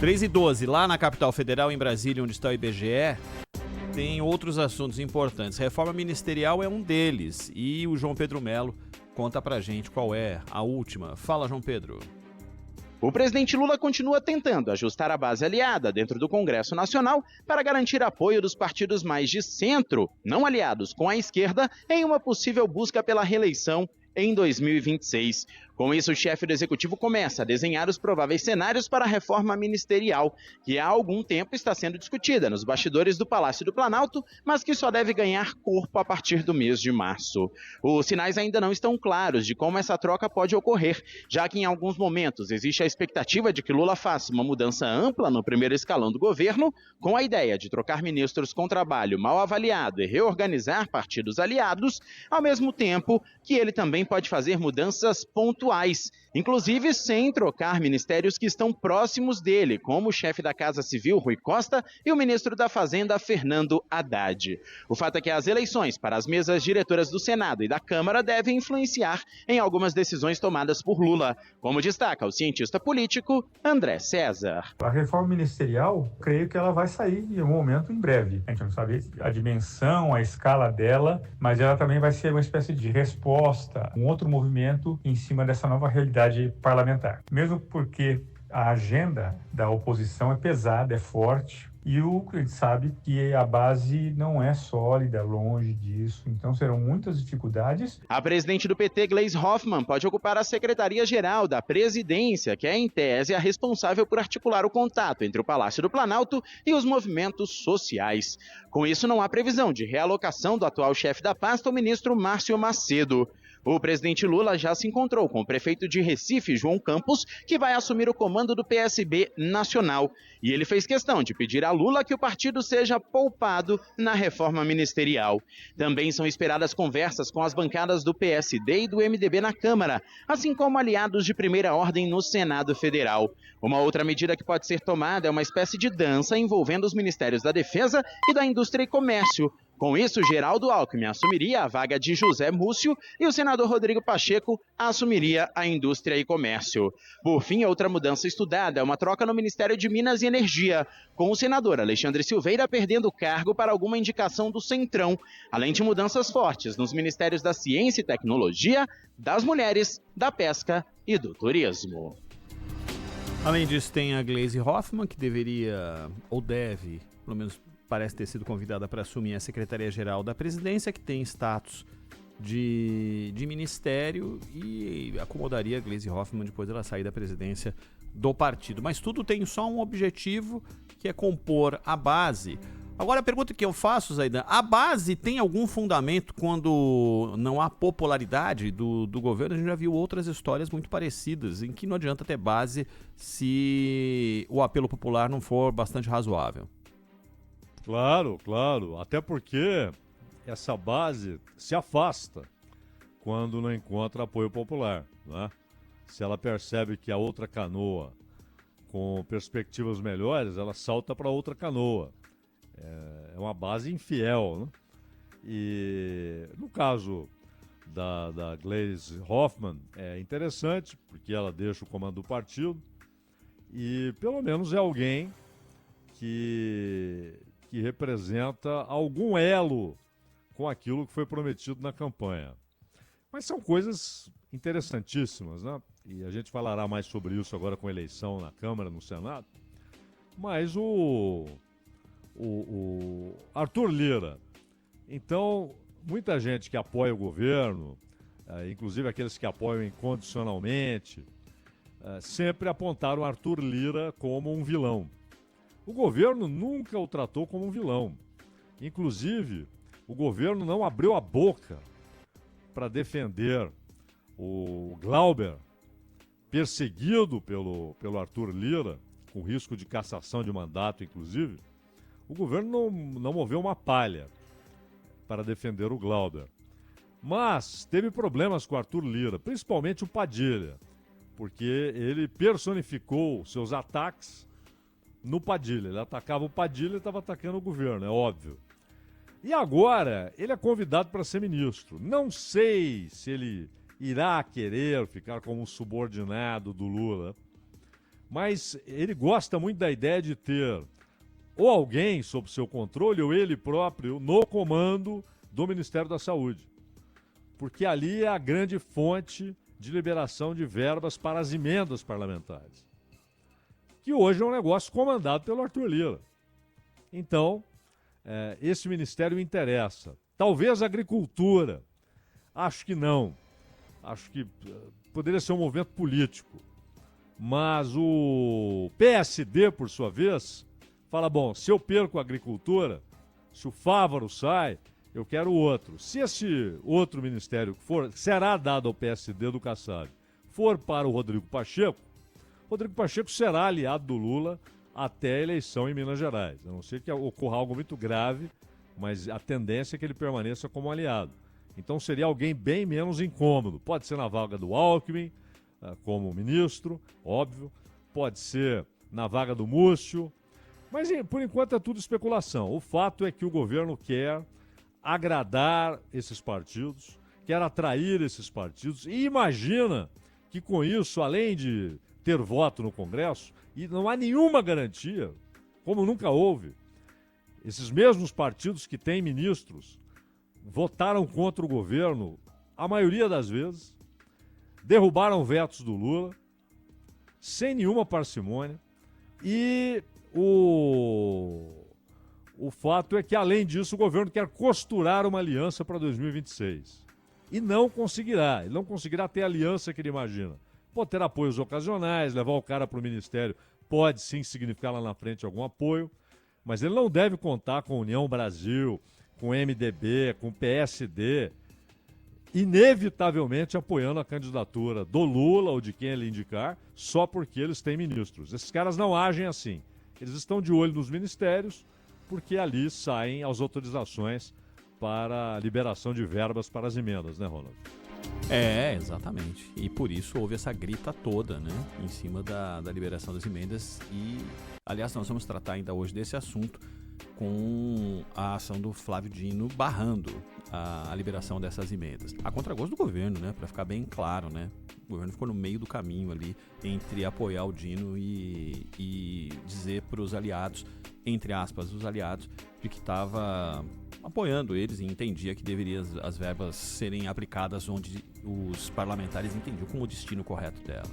3h12, lá na capital federal, em Brasília, onde está o IBGE, tem outros assuntos importantes. Reforma ministerial é um deles e o João Pedro Melo conta pra gente qual é a última. Fala, João Pedro. O presidente Lula continua tentando ajustar a base aliada dentro do Congresso Nacional para garantir apoio dos partidos mais de centro, não aliados com a esquerda, em uma possível busca pela reeleição em 2026. Com isso, o chefe do Executivo começa a desenhar os prováveis cenários para a reforma ministerial, que há algum tempo está sendo discutida nos bastidores do Palácio do Planalto, mas que só deve ganhar corpo a partir do mês de março. Os sinais ainda não estão claros de como essa troca pode ocorrer, já que em alguns momentos existe a expectativa de que Lula faça uma mudança ampla no primeiro escalão do governo, com a ideia de trocar ministros com trabalho mal avaliado e reorganizar partidos aliados, ao mesmo tempo que ele também pode fazer mudanças pontuais, inclusive sem trocar ministérios que estão próximos dele, como o chefe da Casa Civil, Rui Costa, e o ministro da Fazenda, Fernando Haddad. O fato é que as eleições para as mesas diretoras do Senado e da Câmara devem influenciar em algumas decisões tomadas por Lula, como destaca o cientista político André César. A reforma ministerial, creio que ela vai sair em um momento em breve. A gente não sabe a dimensão, a escala dela, mas ela também vai ser uma espécie de resposta, um outro movimento em cima dessa nova realidade parlamentar. Mesmo porque a agenda da oposição é pesada, é forte, e a gente sabe que a base não é sólida, longe disso, então serão muitas dificuldades. A presidente do PT, Gleisi Hoffmann, pode ocupar a Secretaria-Geral da Presidência, que é, em tese, a responsável por articular o contato entre o Palácio do Planalto e os movimentos sociais. Com isso, não há previsão de realocação do atual chefe da pasta, o ministro Márcio Macedo. O presidente Lula já se encontrou com o prefeito de Recife, João Campos, que vai assumir o comando do PSB nacional. E ele fez questão de pedir a Lula que o partido seja poupado na reforma ministerial. Também são esperadas conversas com as bancadas do PSD e do MDB na Câmara, assim como aliados de primeira ordem no Senado Federal. Uma outra medida que pode ser tomada é uma espécie de dança envolvendo os Ministérios da Defesa e da Indústria e Comércio. Com isso, Geraldo Alckmin assumiria a vaga de José Múcio e o senador Rodrigo Pacheco assumiria a Indústria e Comércio. Por fim, outra mudança estudada é uma troca no Ministério de Minas e Energia, com o senador Alexandre Silveira perdendo o cargo para alguma indicação do Centrão, além de mudanças fortes nos Ministérios da Ciência e Tecnologia, das Mulheres, da Pesca e do Turismo. Além disso, tem a Gleisi Hoffmann, que deveria, ou deve, pelo menos parece ter sido convidada para assumir a Secretaria-Geral da Presidência, que tem status de ministério e acomodaria a Gleisi Hoffmann depois dela sair da presidência do partido. Mas tudo tem só um objetivo, que é compor a base. Agora a pergunta que eu faço, Zaidan, a base tem algum fundamento quando não há popularidade do governo? A gente já viu outras histórias muito parecidas, em que não adianta ter base se o apelo popular não for bastante razoável. Claro, claro. Até porque essa base se afasta quando não encontra apoio popular, né? Se ela percebe que a outra canoa com perspectivas melhores, ela salta para outra canoa. É uma base infiel, né? E no caso da Gleisi Hoffmann é interessante, porque ela deixa o comando do partido e pelo menos é alguém que representa algum elo com aquilo que foi prometido na campanha. Mas são coisas interessantíssimas, né? E a gente falará mais sobre isso agora com a eleição na Câmara, no Senado. Mas o Arthur Lira. Então, muita gente que apoia o governo, inclusive aqueles que apoiam incondicionalmente, sempre apontaram o Arthur Lira como um vilão. O governo nunca o tratou como um vilão. Inclusive, o governo não abriu a boca para defender o Glauber, perseguido pelo Arthur Lira, com risco de cassação de mandato, inclusive. O governo não moveu uma palha para defender o Glauber. Mas teve problemas com o Arthur Lira, principalmente o Padilha, porque ele personificou seus ataques no Padilha. Ele atacava o Padilha e estava atacando o governo, é óbvio. E agora ele é convidado para ser ministro. Não sei se ele irá querer ficar como um subordinado do Lula, mas ele gosta muito da ideia de ter ou alguém sob seu controle ou ele próprio no comando do Ministério da Saúde. Porque ali é a grande fonte de liberação de verbas para as emendas parlamentares, que hoje é um negócio comandado pelo Arthur Lira. Então, esse ministério interessa. Talvez a agricultura. Acho que não. Acho que poderia ser um movimento político. Mas o PSD, por sua vez, fala, bom, se eu perco a agricultura, se o Fávaro sai, eu quero outro. Se esse outro ministério que será dado ao PSD do Kassab, for para o Rodrigo Pacheco será aliado do Lula até a eleição em Minas Gerais. A não ser que ocorra algo muito grave, mas a tendência é que ele permaneça como aliado. Então seria alguém bem menos incômodo. Pode ser na vaga do Alckmin, como ministro, óbvio. Pode ser na vaga do Múcio. Mas, por enquanto, é tudo especulação. O fato é que o governo quer agradar esses partidos, quer atrair esses partidos e imagina que com isso, além de ter voto no Congresso, e não há nenhuma garantia, como nunca houve, esses mesmos partidos que têm ministros votaram contra o governo a maioria das vezes, derrubaram vetos do Lula, sem nenhuma parcimônia, e o fato é que, além disso, o governo quer costurar uma aliança para 2026. E não conseguirá. Ele não conseguirá ter a aliança que ele imagina. Pode ter apoios ocasionais, levar o cara para o ministério pode sim significar lá na frente algum apoio, mas ele não deve contar com União Brasil, com MDB, com PSD, inevitavelmente apoiando a candidatura do Lula ou de quem ele indicar, só porque eles têm ministros. Esses caras não agem assim. Eles estão de olho nos ministérios, porque ali saem as autorizações para a liberação de verbas para as emendas, né, Ronald? Exatamente. E por isso houve essa grita toda, né, em cima da liberação das emendas. E, aliás, nós vamos tratar ainda hoje desse assunto com a ação do Flávio Dino barrando a liberação dessas emendas. A contragosto do governo, né, para ficar bem claro, né? O governo ficou no meio do caminho ali entre apoiar o Dino e dizer para os aliados, entre aspas, os aliados, de que estava apoiando eles e entendia que deveria as verbas serem aplicadas onde os parlamentares entendiam como o destino correto delas.